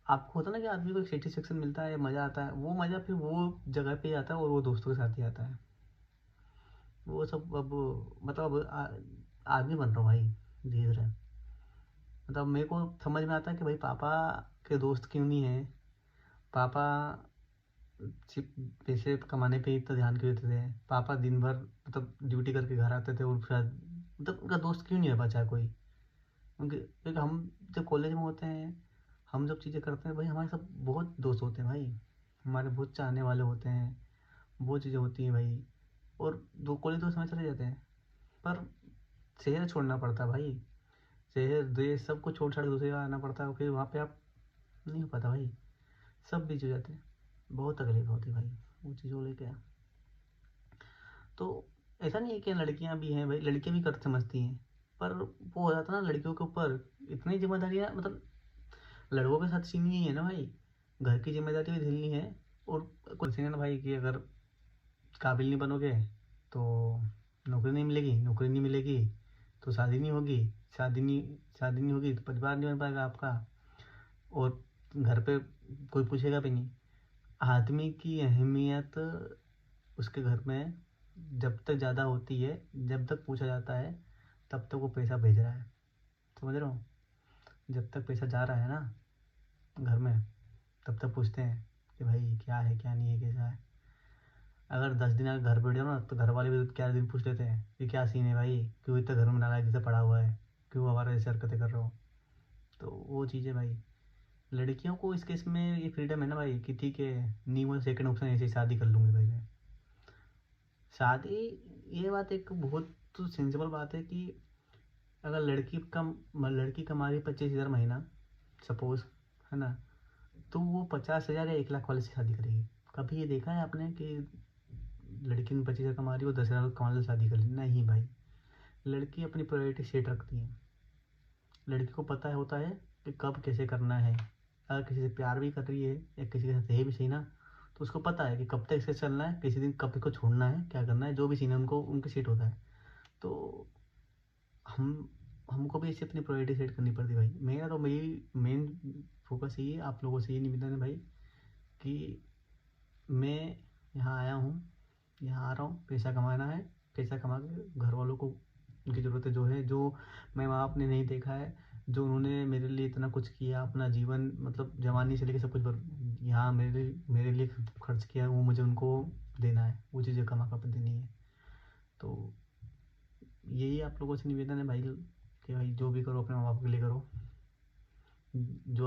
आपको होता है ना कि आदमी को एक सेटिस्फेक्शन मिलता है, मज़ा आता है, वो मज़ा फिर वो जगह पे ही आता है और वो दोस्तों के साथ ही आता है। वो सब अब मतलब आदमी बन रहा हूँ भाई धीरे धीरे। मतलब मेरे को समझ में आता है कि भाई पापा के दोस्त क्यों नहीं है। पापा सिर्फ पैसे कमाने पे ही इतना ध्यान क्यों देते थे। पापा दिन भर मतलब ड्यूटी करके घर आते थे और शायद मतलब उनका दोस्त क्यों नहीं है बचा कोई। उनके क्योंकि हम जब कॉलेज में होते हैं, हम जब चीज़ें करते हैं भाई, हमारे सब बहुत दोस्त होते हैं भाई, हमारे बहुत चाहने वाले होते हैं, बहुत चीज़ें होती हैं भाई। और दो कॉलेज दोस्त हमें चले जाते हैं, पर शहर छोड़ना पड़ता है भाई। शहर देश सब कुछ छोड़ छाड़ के दूसरी जगह आना पड़ता है, फिर वहाँ पे आप नहीं हो पाता भाई, सब बिजी हो जाते हैं। बहुत तकलीफ होती है भाई वो चीज़ों को लेके। तो ऐसा नहीं है कि लड़कियां भी हैं भाई, लड़कियां भी कर समझती हैं, पर वो हो जाता है ना लड़कियों के ऊपर इतनी जिम्मेदारियां, मतलब लड़कों के साथ सीन नहीं है ना भाई, घर की जिम्मेदारी भी झेलनी है। और कुछ सीन है ना भाई कि अगर काबिल नहीं बनोगे तो नौकरी नहीं मिलेगी, नौकरी नहीं मिलेगी तो शादी नहीं होगी, शादी नहीं होगी तो परिवार नहीं बन पाएगा आपका, और घर पे कोई पूछेगा भी नहीं। आदमी की अहमियत उसके घर में जब तक ज़्यादा होती है, जब तक पूछा जाता है तब तक वो पैसा भेज रहा है, समझ रहे हो। जब तक पैसा जा रहा है ना घर में, तब तक पूछते हैं कि भाई क्या है क्या नहीं है कैसा है। अगर 10 दिन अगर घर बैठ जाओ ना तो घर वाले भी 11 दिन पूछ लेते हैं कि क्या सीन है भाई, क्यों इतना घर में नालायकी से पड़ा हुआ है, क्यों हमारा ऐसे हरकतें कर रहे हो। तो वो चीज़ें भाई, लड़कियों को इस केस में ये फ्रीडम है ना भाई कि ठीक है, नहीं वो सेकंड ऑप्शन ऐसे ही शादी कर लूँगी भाई मैं। शादी, ये बात एक बहुत सेंसिबल बात है कि अगर लड़की कमा रही 25,000 महीना सपोज, है ना, तो वो 50,000 या 1 लाख वाले से शादी करेगी। कभी ये देखा है आपने कि लड़की ने 25,000 कमा रही है वो 10,000 कमा से शादी कर ली? नहीं भाई, लड़की अपनी प्रायोरिटी सेट रखती है। लड़की को पता है होता है कि कब कैसे करना है। अगर किसी से प्यार भी कर रही है या किसी के साथ है भी सही ना, तो उसको पता है कि कब तक इससे चलना है, किसी दिन कब इसको छोड़ना है, क्या करना है, जो भी सीन है उनको उनके सेट होता है। तो हम हमको भी ऐसे अपनी प्रायोरिटी सेट करनी पड़ती है भाई। मेरा तो मेरी मेन फोकस यही है, आप लोगों से ये निवेदन है भाई कि मैं यहाँ आया हूँ, यहाँ आ रहा हूँ, पैसा कमाना है। पैसा कमा के घर वालों को उनकी ज़रूरतें जो है, जो मैं माँ बाप ने नहीं देखा है, जो उन्होंने मेरे लिए इतना कुछ किया अपना जीवन, मतलब जवानी से लेकर सब कुछ यहाँ मेरे लिए खर्च किया, वो मुझे उनको देना है, वो चीज़ें कमा कर देनी है। तो यही आप लोगों से निवेदन है भाई कि भाई जो भी करो अपने माँ बाप के लिए करो, जो